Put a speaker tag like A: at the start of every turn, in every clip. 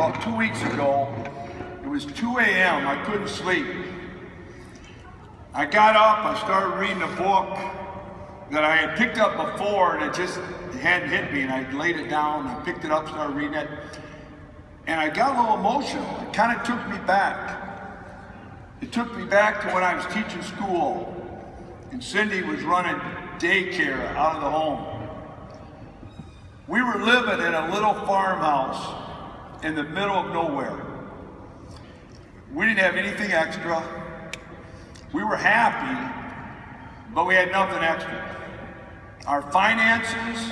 A: about 2 weeks ago. It was 2 a.m. I couldn't sleep. I got up, I started reading a book that I had picked up before, and it hadn't hit me, and I laid it down, and I picked it up, started reading it, and I got a little emotional. It kind of took me back. It took me back to when I was teaching school, and Cindy was running daycare out of the home. We were living in a little farmhouse in the middle of nowhere. We didn't have anything extra. We were happy, but we had nothing extra. Our finances,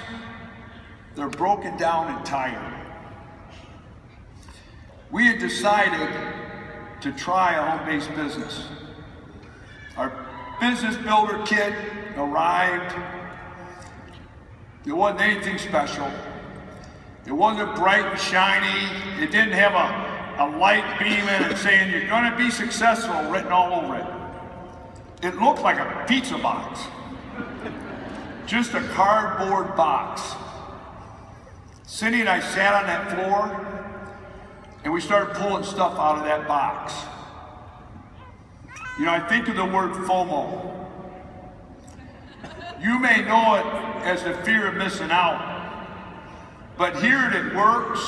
A: they're broken down and tired. We had decided to try a home-based business. Our business builder kit arrived. It wasn't anything special. It wasn't bright and shiny. It didn't have a light beam in it saying you're going to be successful written all over it. It looked like a pizza box. Just a cardboard box. Cindy and I sat on that floor and we started pulling stuff out of that box. You know, I think of the word FOMO. You may know it as the fear of missing out, but here it works.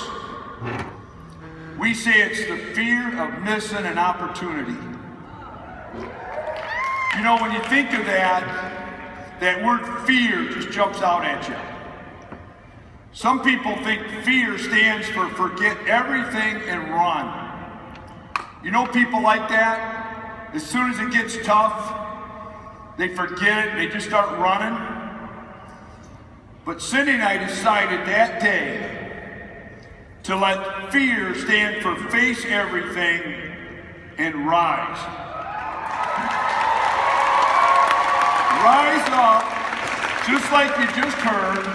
A: We say it's the fear of missing an opportunity. You know, when you think of that word fear just jumps out at you. Some people think fear stands for forget everything and run. You know people like that? As soon as it gets tough, they forget it, they just start running. But Cindy and I decided that day to let fear stand for face everything and rise. Rise up, just like you just heard.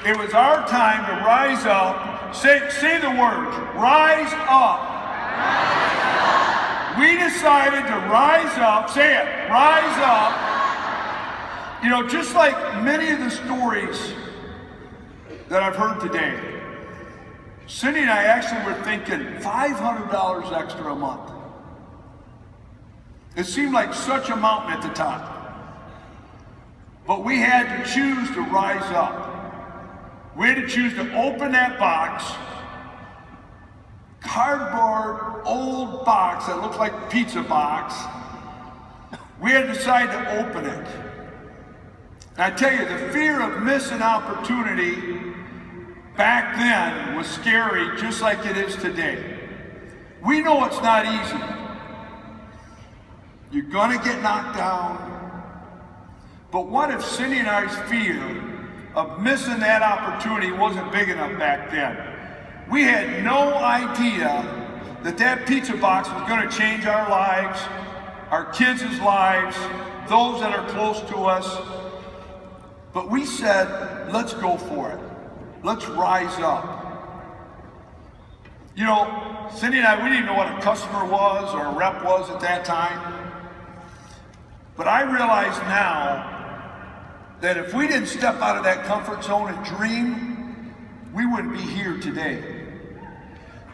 A: It was our time to rise up. Say the words, rise up. Rise up. We decided to rise up, say it, rise up. You know, just like many of the stories that I've heard today, Cindy and I actually were thinking $500 extra a month. It seemed like such a mountain at the top. But we had to choose to rise up. We had to choose to open that box, cardboard, old box that looked like a pizza box. We had to decide to open it. And I tell you, the fear of missing opportunity back then was scary, just like it is today. We know it's not easy. You're gonna get knocked down. But what if Cindy and I's fear of missing that opportunity wasn't big enough back then? We had no idea that pizza box was going to change our lives, our kids' lives, those that are close to us. But we said, let's go for it. Let's rise up. You know, Cindy and I, we didn't know what a customer was or a rep was at that time. But I realize now that if we didn't step out of that comfort zone and dream, we wouldn't be here today.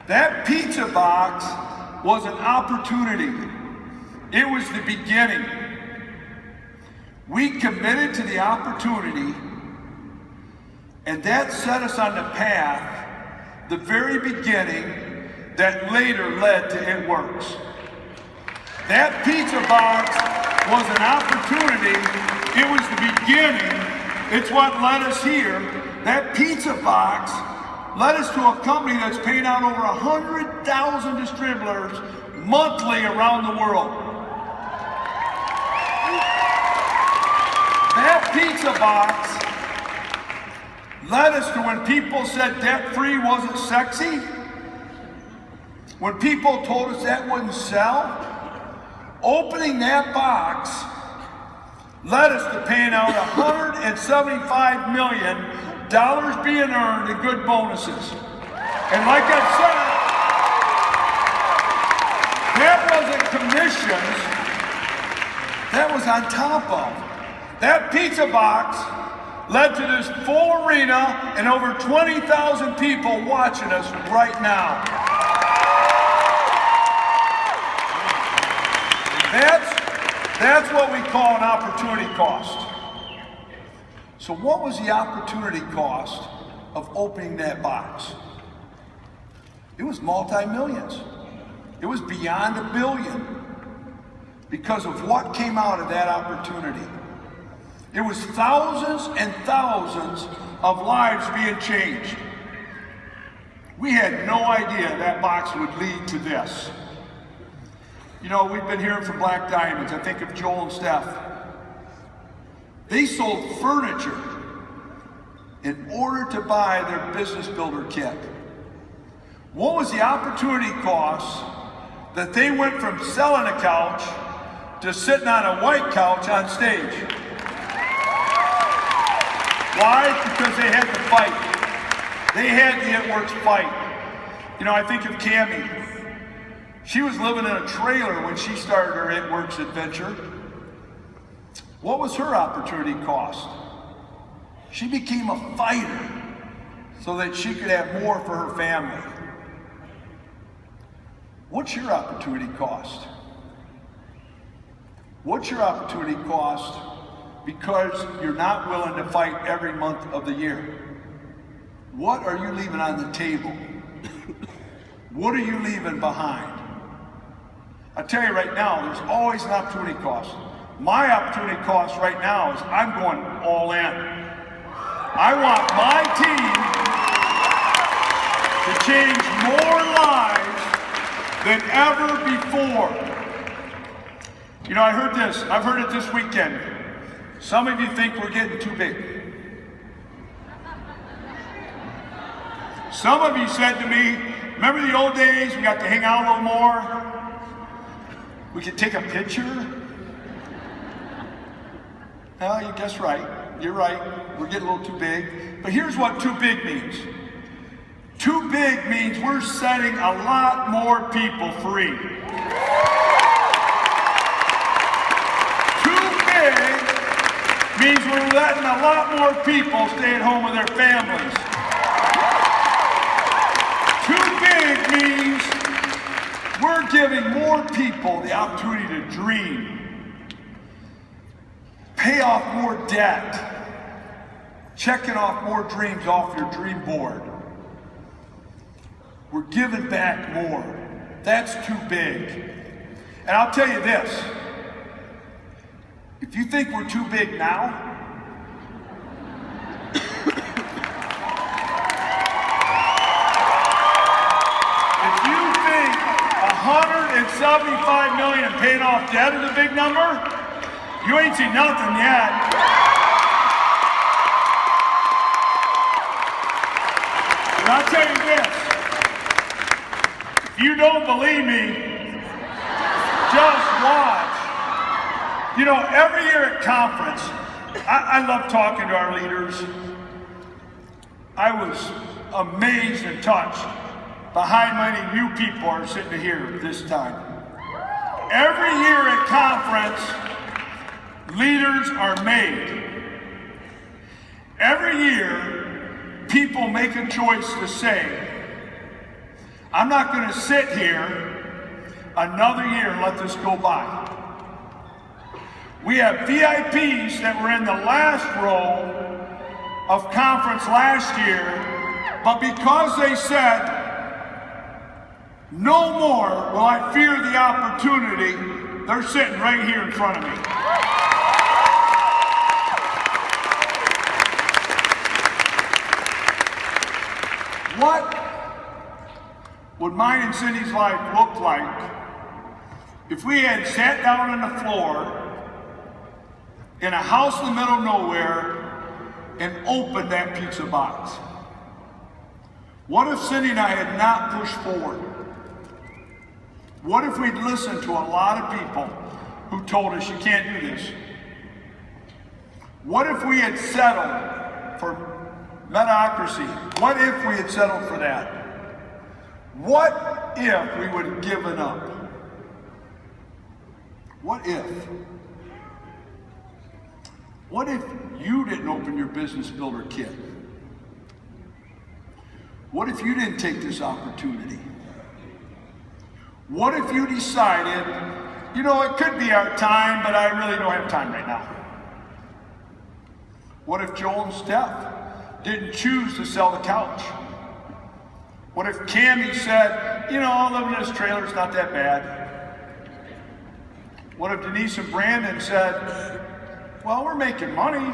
A: That pizza box was an opportunity. It was the beginning. We committed to the opportunity, and that set us on the path, the very beginning, that later led to It Works. That pizza box was an opportunity. It was the beginning. It's what led us here. That pizza box led us to a company that's paying out over 100,000 distributors monthly around the world. That pizza box led us to when people said debt-free wasn't sexy, when people told us that wouldn't sell. Opening that box led us to paying out $175 million being earned in good bonuses. And like I said, that wasn't commissions, that was on top of. That pizza box led to this full arena and over 20,000 people watching us right now. That's what we call an opportunity cost. So what was the opportunity cost of opening that box? It was multi-millions. It was beyond $1 billion because of what came out of that opportunity. It was thousands and thousands of lives being changed. We had no idea that box would lead to this. You know, we've been hearing from Black Diamonds. I think of Joel and Steph. They sold furniture in order to buy their business builder kit. What was the opportunity cost that they went from selling a couch to sitting on a white couch on stage? Why? Because they had to fight. They had the It Works fight. You know, I think of Cammie. She was living in a trailer when she started her It Works adventure. What was her opportunity cost? She became a fighter so that she could have more for her family. What's your opportunity cost? What's your opportunity cost because you're not willing to fight every month of the year? What are you leaving on the table? What are you leaving behind? I tell you right now, there's always an opportunity cost. My opportunity cost right now is I'm going all in. I want my team to change more lives than ever before. You know, I've heard it this weekend. Some of you think we're getting too big. Some of you said to me, remember the old days, we got to hang out a little more? We could take a picture? Well, you guess right. You're right. We're getting a little too big. But here's what too big means. Too big means we're setting a lot more people free. Too big means we're letting a lot more people stay at home with their families. Too big means we're giving more people the opportunity to dream, pay off more debt, checking off more dreams off your dream board. We're giving back more. That's too big. And I'll tell you this, if you think we're too big now, if you think 175 million paying off debt is a big number, you ain't seen nothing yet. And I'll tell you this, if you don't believe me, just watch. You know, every year at conference, I love talking to our leaders. I was amazed and touched by how many new people are sitting here this time. Every year at conference, leaders are made. Every year, people make a choice to say, I'm not going to sit here another year and let this go by. We have VIPs that were in the last row of conference last year, but because they said, no more will I fear the opportunity, they're sitting right here in front of me. What would mine and Cindy's life look like if we had sat down on the floor in a house in the middle of nowhere and opened that pizza box? What if Cindy and I had not pushed forward? What if we'd listened to a lot of people who told us you can't do this? What if we had settled for mediocrity? What if we had settled for that? What if we would have given up? What if? What if you didn't open your business builder kit? What if you didn't take this opportunity? What if you decided, it could be our time, but I really don't have time right now? What if Joel and Steph didn't choose to sell the couch? What if Cammie said, living in this trailer is not that bad? What if Denise and Brandon said, well, we're making money.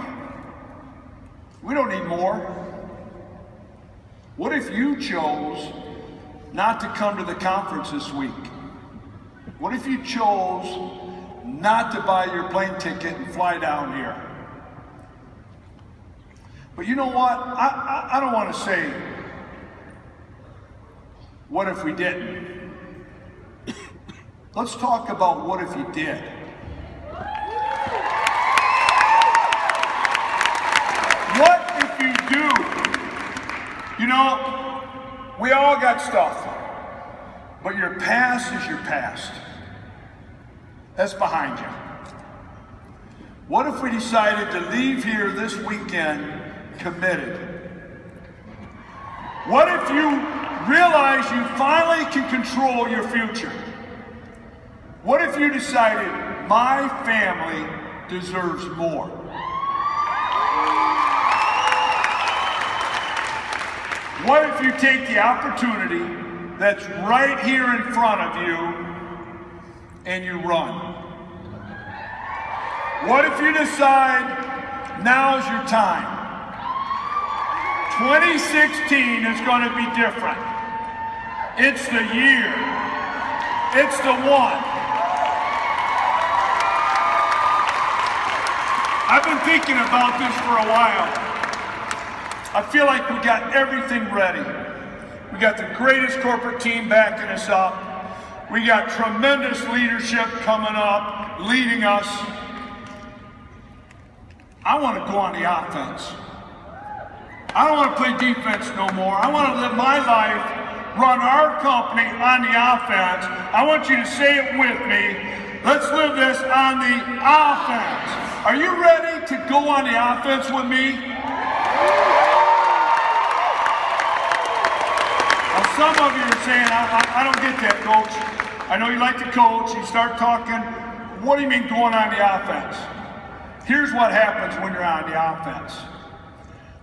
A: We don't need more. What if you chose not to come to the conference this week? What if you chose not to buy your plane ticket and fly down here? But you know what? I don't want to say, what if we didn't? Let's talk about what if you did. What if you do? We all got stuff, but your past is your past. That's behind you. What if we decided to leave here this weekend committed? What if you realize you finally can control your future? What if you decided, my family deserves more? What if you take the opportunity that's right here in front of you and you run? What if you decide now's your time? 2016 is going to be different. It's the year. It's the one. I've been thinking about this for a while. I feel like we got everything ready. We got the greatest corporate team backing us up. We got tremendous leadership coming up, leading us. I want to go on the offense. I don't want to play defense no more. I want to live my life, run our company on the offense. I want you to say it with me. Let's live this on the offense. Are you ready to go on the offense with me? Now, some of you are saying, I don't get that, Coach. I know you like to coach. You start talking, what do you mean going on the offense? Here's what happens when you're on the offense.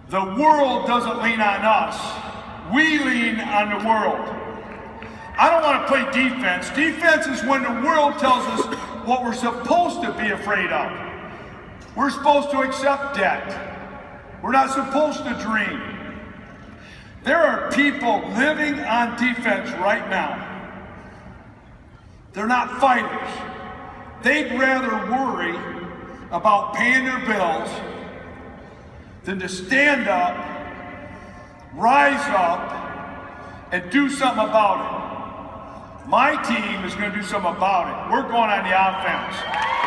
A: The world doesn't lean on us. We lean on the world. I don't want to play defense. Defense is when the world tells us what we're supposed to be afraid of. We're supposed to accept debt. We're not supposed to dream. There are people living on defense right now. They're not fighters. They'd rather worry about paying their bills than to stand up, rise up, and do something about it. My team is going to do something about it. We're going on the offense.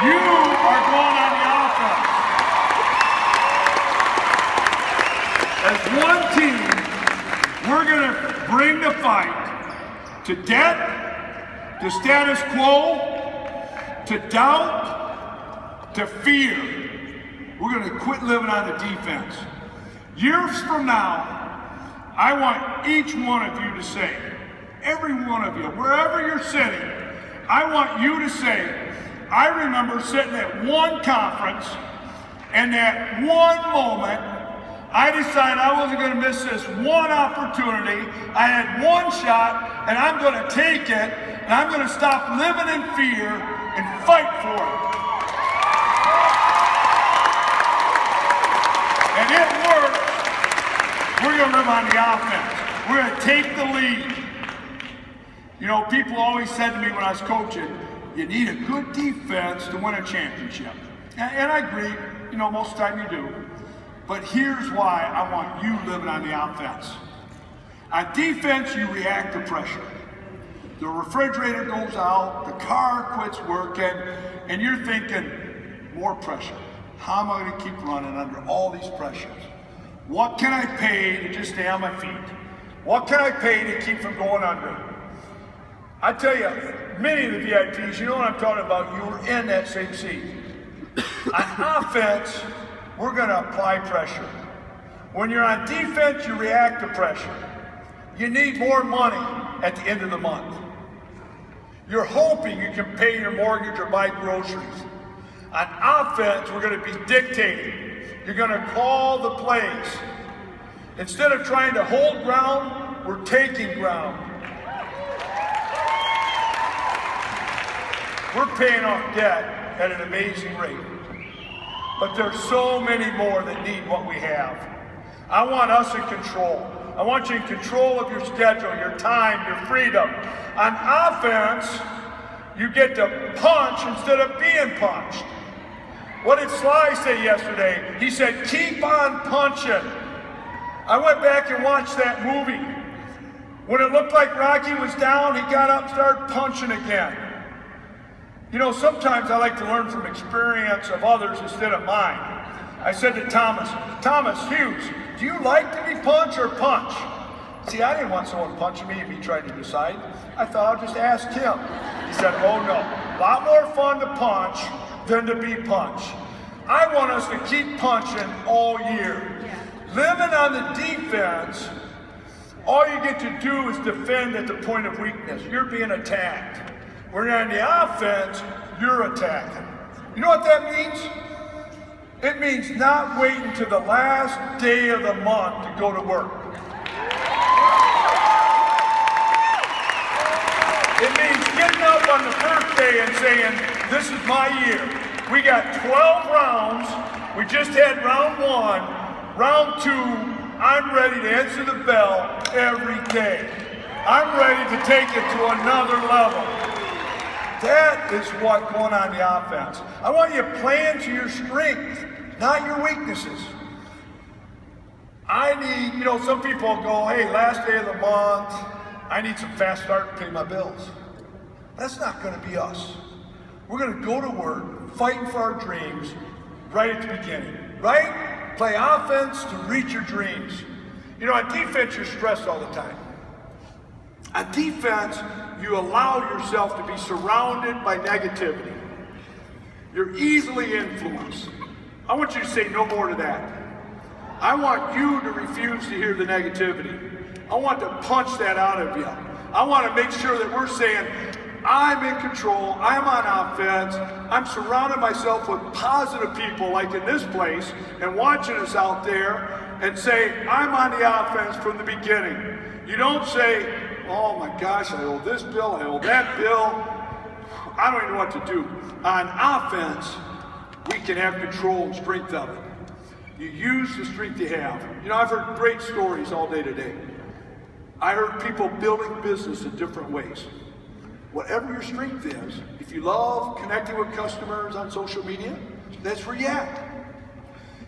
A: You are going on the offense. As one team, we're going to bring the fight to debt, to status quo, to doubt, to fear. We're going to quit living on the defense. Years from now, I want each one of you to say, every one of you, wherever you're sitting, I want you to say, I remember sitting at one conference, and at one moment, I decided I wasn't going to miss this one opportunity. I had one shot, and I'm going to take it, and I'm going to stop living in fear and fight for it. And it works. We're going to live on the offense. We're going to take the lead. People always said to me when I was coaching, you need a good defense to win a championship. And I agree, most of the time you do. But here's why I want you living on the offense. On defense, you react to pressure. The refrigerator goes out, the car quits working, and you're thinking, more pressure. How am I going to keep running under all these pressures? What can I pay to just stay on my feet? What can I pay to keep from going under? I tell you, many of the VIPs, you know what I'm talking about, you were in that same seat. On offense, we're going to apply pressure. When you're on defense, you react to pressure. You need more money at the end of the month. You're hoping you can pay your mortgage or buy groceries. On offense, we're going to be dictating. You're going to call the plays. Instead of trying to hold ground, we're taking ground. We're paying off debt at an amazing rate. But there's so many more that need what we have. I want us in control. I want you in control of your schedule, your time, your freedom. On offense, you get to punch instead of being punched. What did Sly say yesterday? He said, keep on punching. I went back and watched that movie. When it looked like Rocky was down, he got up and started punching again. You know, sometimes I like to learn from experience of others instead of mine. I said to Thomas Hughes, do you like to be punched or punch? See, I didn't want someone punching me and me trying to decide. I thought I'll just ask him. He said, oh no, a lot more fun to punch than to be punched. I want us to keep punching all year. Living on the defense, all you get to do is defend at the point of weakness. You're being attacked. When you're on the offense, you're attacking. You know what that means? It means not waiting to the last day of the month to go to work. It means getting up on the first day and saying, this is my year. We got 12 rounds. We just had round 1. Round 2, I'm ready to answer the bell every day. I'm ready to take it to another level. That is what's going on in the offense. I want you playing to your strength, not your weaknesses. I need, you know, some people go, hey, last day of the month, I need some fast start to pay my bills. That's not going to be us. We're going to go to work, fighting for our dreams right at the beginning, right? Play offense to reach your dreams. You know, on defense, you're stressed all the time. On defense, you allow yourself to be surrounded by negativity. You're easily influenced. I want you to say no more to that. I want you to refuse to hear the negativity. I want to punch that out of you. I want to make sure that we're saying, I'm in control, I'm on offense, I'm surrounding myself with positive people like in this place and watching us out there and say, I'm on the offense from the beginning. You don't say, oh my gosh, I owe this bill, I owe that bill. I don't even know what to do. On offense, we can have control and strength of it. You use the strength you have. You know, I've heard great stories all day today. I heard people building business in different ways. Whatever your strength is, if you love connecting with customers on social media, that's where you act.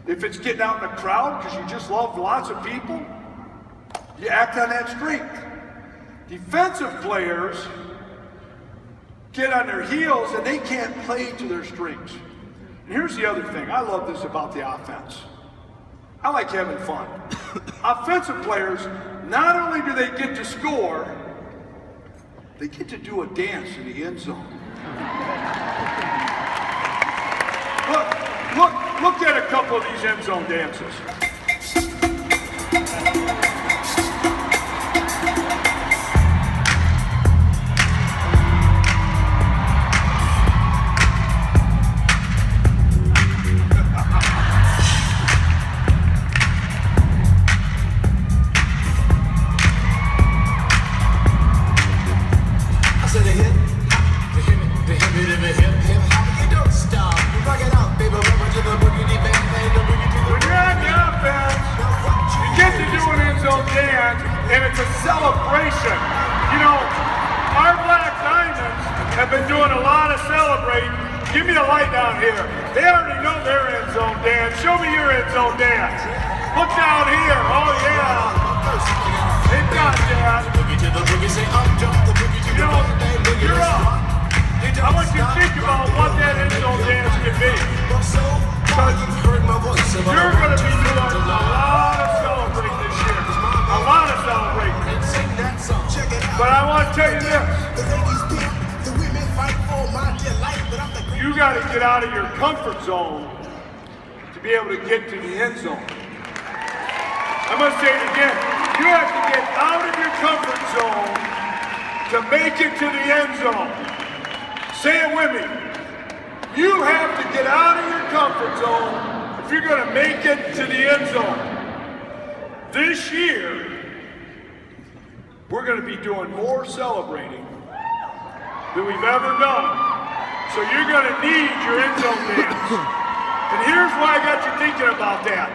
A: If it's getting out in a crowd because you just love lots of people, you act on that strength. Defensive players get on their heels and they can't play to their strengths. And here's the other thing. I love this about the offense. I like having fun. Offensive players, not only do they get to score, they get to do a dance in the end zone. Look at a couple of these end zone dances. Give me a light down here. They already know their end zone dance. Show me your end zone dance. Look down here. Oh yeah. They've got that. You know, you're up. I want you to think about what that end zone dance can be. Because you're going to be doing a lot of celebrating this year. A lot of celebrating. But I want to tell you this. You got to get out of your comfort zone to be able to get to the end zone. I'm going to say it again. You have to get out of your comfort zone to make it to the end zone. Say it with me. You have to get out of your comfort zone if you're going to make it to the end zone. This year, we're going to be doing more celebrating than we've ever done. So you're going to need your end zone dance. And here's why I got you thinking about that.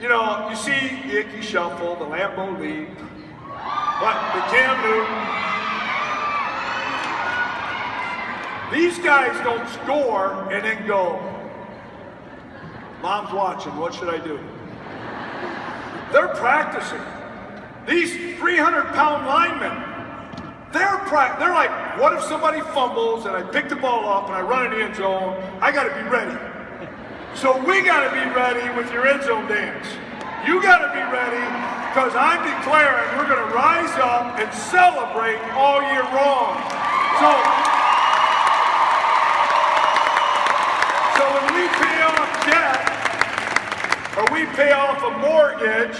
A: You know, you see the Icky Shuffle, the Lambeau Leap, the Cam Newton. These guys don't score and then go, Mom's watching, what should I do? They're practicing. These 300-pound linemen, they're like, what if somebody fumbles and I pick the ball up and I run in the end zone? I got to be ready. So we got to be ready with your end zone dance. You got to be ready because I'm declaring we're going to rise up and celebrate all year long. So when we pay off debt, or we pay off a mortgage,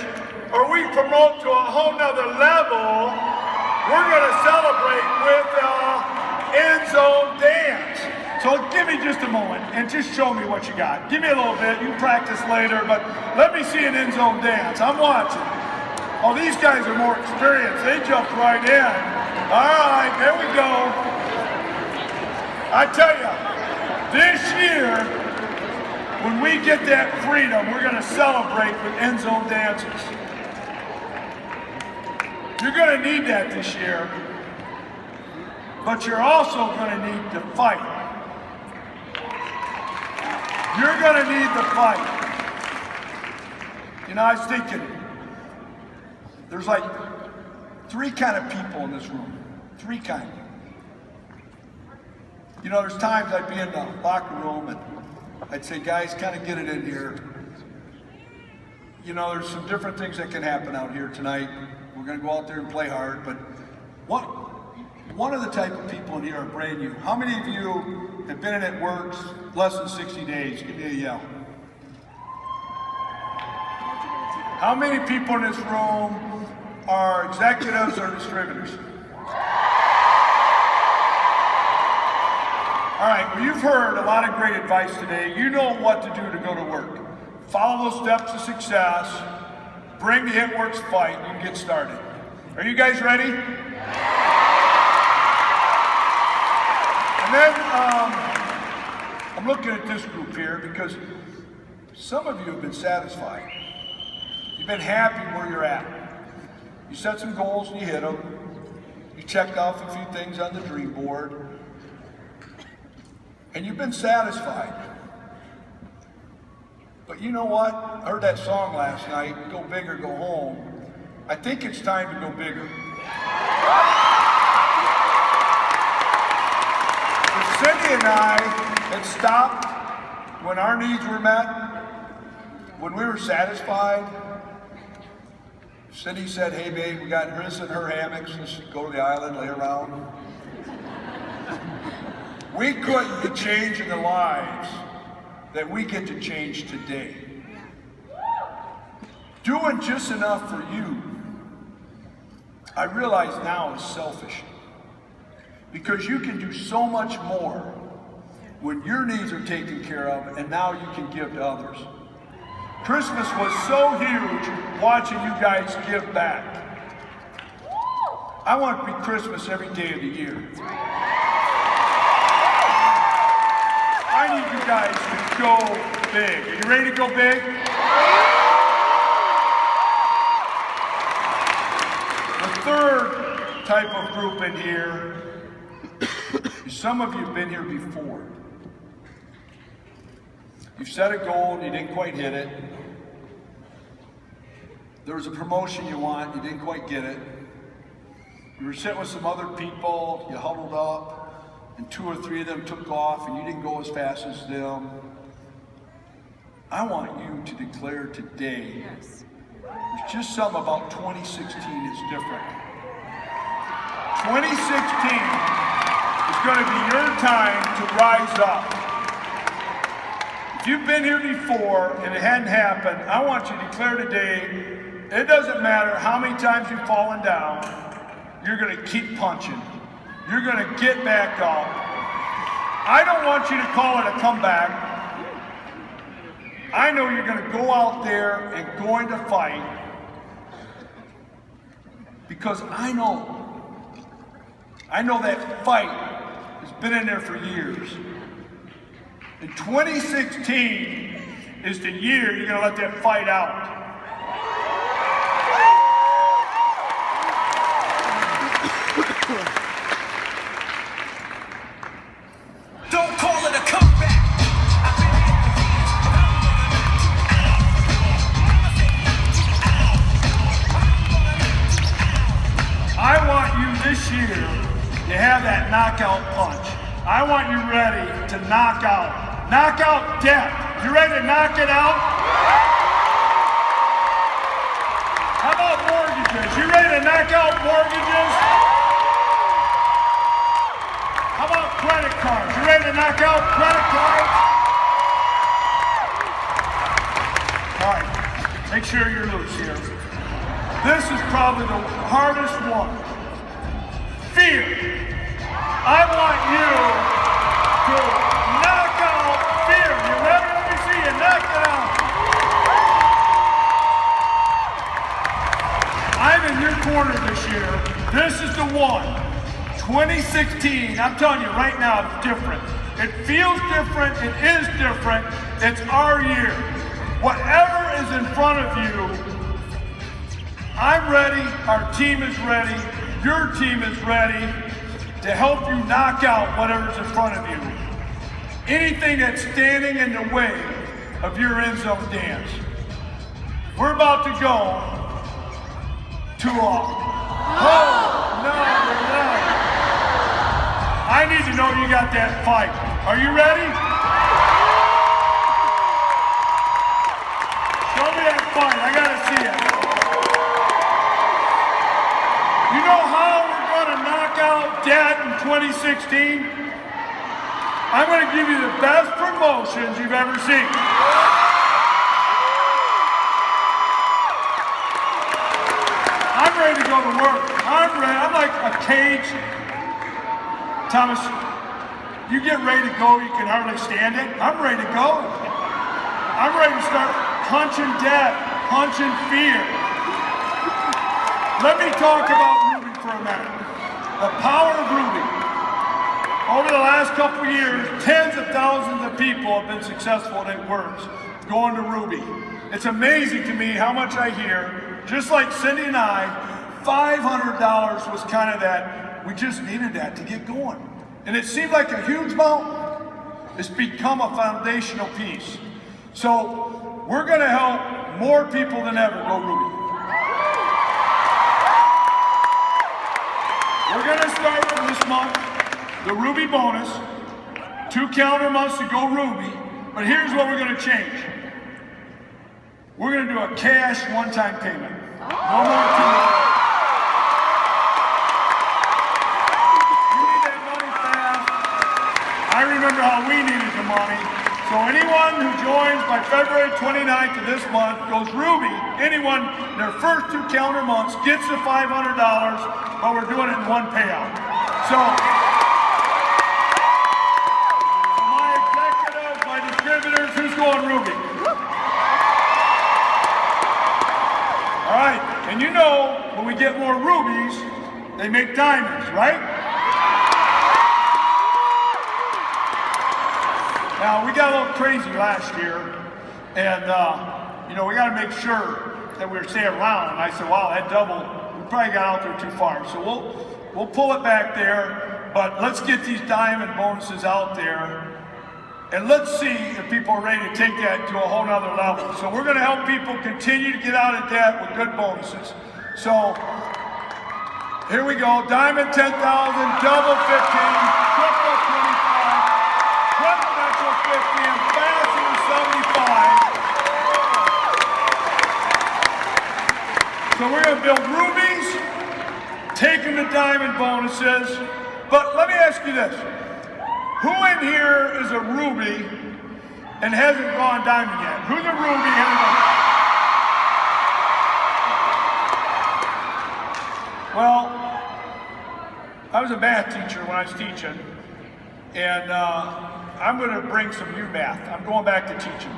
A: or we promote to a whole nother level, we're going to celebrate with end zone dance. So give me just a moment and just show me what you got. Give me a little bit. You practice later, but let me see an end zone dance. I'm watching. Oh, these guys are more experienced. They jumped right in. All right, there we go. I tell you, this year, when we get that freedom, we're going to celebrate with end zone dances. You're going to need that this year, but you're also going to need to fight. You're going to need to fight. You know, I was thinking, there's like three kind of people in this room. Three kind. You know, there's times I'd be in the locker room and I'd say, guys, kind of get it in here. You know, there's some different things that can happen out here tonight. We're going to go out there and play hard, but one of the type of people in here are brand new. How many of you have been in at works less than 60 days? Give me a yell. How many people in this room are executives or distributors? All right, well, you've heard a lot of great advice today. You know what to do to go to work. Follow those steps to success. Bring the HitWorks fight. You can get started. Are you guys ready? And then I'm looking at this group here because some of you have been satisfied. You've been happy where you're at. You set some goals and you hit them. You checked off a few things on the dream board. And you've been satisfied. But you know what? I heard that song last night, Go Big or Go Home. I think it's time to go bigger. Cindy and I had stopped when our needs were met, when we were satisfied. Cindy said, hey babe, we got Chris and her hammocks, let's go to the island, lay around. We couldn't be changing the lives that we get to change today. Doing just enough for you, I realize now is selfish. Because you can do so much more when your needs are taken care of and now you can give to others. Christmas was so huge watching you guys give back. I want it to be Christmas every day of the year. I need you guys to go big. Are you ready to go big? The third type of group in here, some of you have been here before. You've set a goal and you didn't quite hit it. There was a promotion you want, you didn't quite get it. You were sitting with some other people, you huddled up, and 2 or 3 of them took off and you didn't go as fast as them. I want you to declare today, there's just something about 2016 is different. 2016 is going to be your time to rise up. If you've been here before and it hadn't happened, I want you to declare today, it doesn't matter how many times you've fallen down, you're going to keep punching. You're going to get back up. I don't want you to call it a comeback. I know you're going to go out there and going to fight, because I know that fight has been in there for years. And 2016 is the year you're going to let that fight out.
B: Don't call it a comeback.
A: I want you this year to have that knockout punch. I want you ready to knock out. Knock out death. You ready to knock it out? How about mortgages? You ready to knock out mortgages? How about credit cards? You ready to knock out credit cards? All right, make sure you're loose here. This is probably the hardest one. Fear. I want you to knock out fear. You ready? Let me see you knock it out. I'm in your corner this year. This is the one. 2016, I'm telling you right now, it's different. It feels different. It is different. It's our year. Whatever is in front of you, I'm ready, our team is ready, your team is ready to help you knock out whatever's in front of you. Anything that's standing in the way of your end zone dance. We're about to go to a whole nother level. I need to know you got that fight. Are you ready? Show me that fight, I gotta see it. You know how we're going to knock out debt in 2016? I'm going to give you the best promotions you've ever seen. I'm ready to go to work. I'm ready. I'm like a cage. Thomas, you get ready to go, you can hardly stand it. I'm ready to go. I'm ready to start punching debt, punching fear. Let me talk about Ruby for a minute. The power of Ruby. Over the last couple of years, tens of thousands of people have been successful, and it works, going to Ruby. It's amazing to me how much I hear, just like Cindy and I, $500 was kind of that, we just needed that to get going. And it seemed like a huge mountain. It's become a foundational piece. So we're going to help more people than ever go Ruby. We're going to start from this month, the Ruby bonus, 2 calendar months to go Ruby, but here's what we're going to change. We're going to do a cash one-time payment. No more $2. You need that money fast. I remember how we needed the money. So anyone who joins by February 29th of this month goes Ruby. Anyone in their first 2 calendar months gets the $500, but we're doing it in one payout. So my executives, my distributors, who's going Ruby? All right, and you know, when we get more rubies, they make diamonds, right? Now, we got a little crazy last year, and we got to make sure that we're staying around. And I said, wow, that double, we probably got out there too far. So we'll pull it back there, but let's get these diamond bonuses out there, and let's see if people are ready to take that to a whole nother level. So we're going to help people continue to get out of debt with good bonuses. So here we go, diamond 10,000, double 15, triple 25, presidential 50, ambassador 75. So we're going to build rubies, take them to diamond bonuses. But let me ask you this. Who in here is a ruby and hasn't gone diamond yet? Who's a Ruby? Hasn't gone? Well, I was a math teacher when I was teaching, and I'm going to bring some new math. I'm going back to teaching.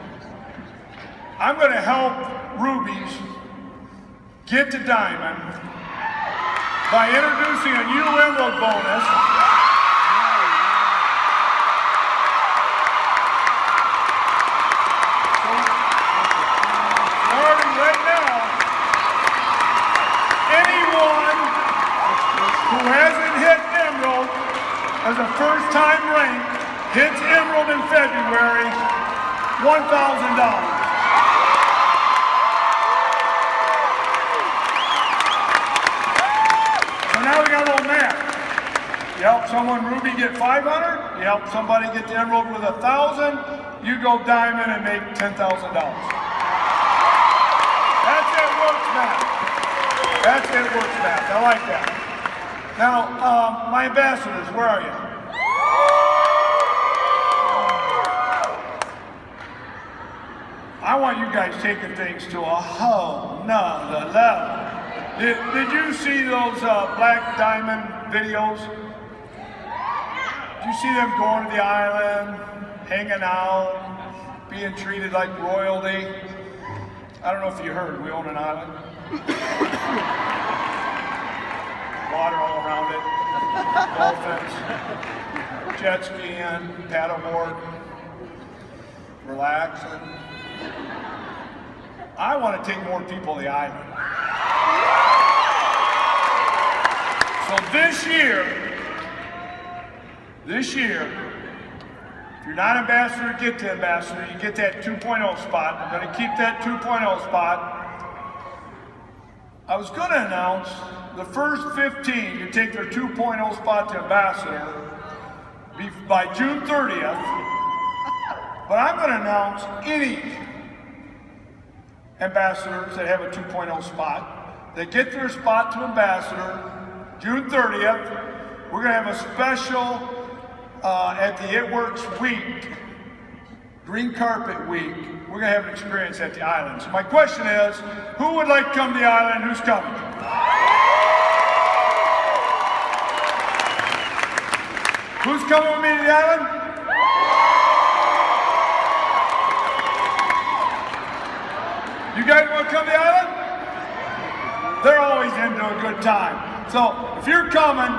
A: I'm going to help Rubies get to diamond by introducing a new emerald bonus. Starting right now, anyone who hasn't hit emerald as a first-time rank hits emerald in February, $1,000. Now we got a little math. You help someone Ruby get 500, you help somebody get the emerald with 1,000, you go diamond and make $10,000. That's it works math. That's it works math. I like that. Now, my ambassadors, where are you? I want you guys taking things to a whole nother level. Did you see those black diamond videos? Did you see them going to the island, hanging out, being treated like royalty? I don't know if you heard, we own an island. Water all around it, dolphins, jet skiing, paddleboard, relaxing. I want to take more people to the island. So this year, if you're not ambassador, get to ambassador. You get that 2.0 spot. I'm going to keep that 2.0 spot. I was going to announce the first 15 to take their 2.0 spot to ambassador by June 30th. But I'm going to announce any ambassadors that have a 2.0 spot that get their spot to ambassador June 30th. We're going to have a special at the It Works Week, Green Carpet Week. We're going to have an experience at the island. So my question is, who would like to come to the island? Who's coming? Who's coming with me to the island? You guys want to come to the island? They're always into a good time. So if you're coming,